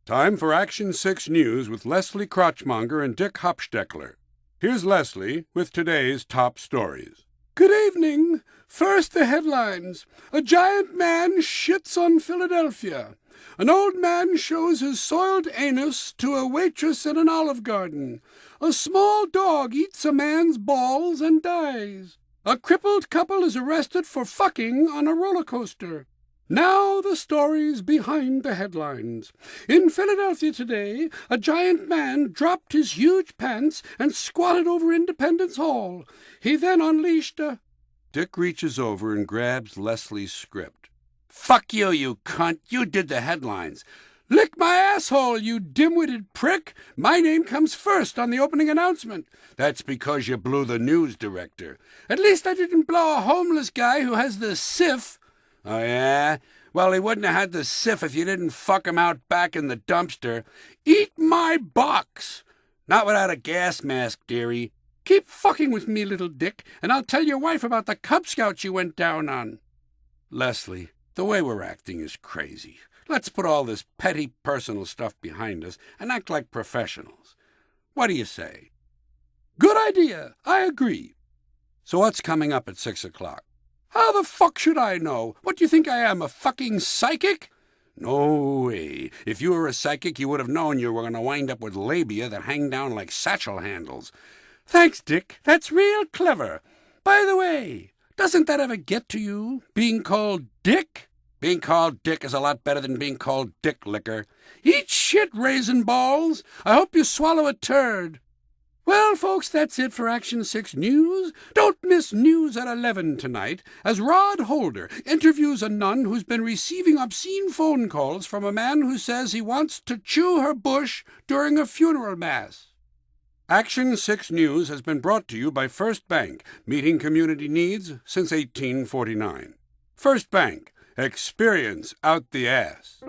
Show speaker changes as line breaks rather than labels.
Time for Action 6 News with Leslie Crotchmonger and Dick Hopsteckler. Here's Leslie with today's top stories.
Good evening. First, the headlines. A giant man shits on Philadelphia. An old man shows his soiled anus to a waitress in an Olive Garden. A small dog eats a man's balls and dies. A crippled couple is arrested for fucking on a roller coaster. Now the stories behind the headlines. In Philadelphia today, a giant man dropped his huge pants and squatted over Independence Hall. He then unleashed a...
Dick reaches over and grabs Leslie's script. Fuck you, you cunt. You did the headlines.
Lick my asshole, you dim-witted prick. My name comes first on the opening announcement.
That's because you blew the news director.
At least I didn't blow a homeless guy who has the sif.
Oh, yeah? Well, he wouldn't have had the sif if you didn't fuck him out back in the dumpster.
Eat my box.
Not without a gas mask, dearie.
Keep fucking with me, little dick, and I'll tell your wife about the Cub Scouts you went down on.
Leslie, the way we're acting is crazy. Let's put all this petty personal stuff behind us and act like professionals. What do you say?
Good idea. I agree.
So what's coming up at 6 o'clock?
How the fuck should I know? What do you think I am, a fucking psychic?
No way. If you were a psychic, you would have known you were going to wind up with labia that hang down like satchel handles.
Thanks, Dick. That's real clever. By the way, doesn't that ever get to you, being called Dick?
Being called Dick is a lot better than being called Dick Licker.
Eat shit, raisin balls. I hope you swallow a turd. Well, folks, that's it for Action 6 News. Don't miss News at 11 tonight, as Rod Holder interviews a nun who's been receiving obscene phone calls from a man who says he wants to chew her bush during a funeral mass.
Action 6 News has been brought to you by First Bank, meeting community needs since 1849. First Bank, experience out the ass.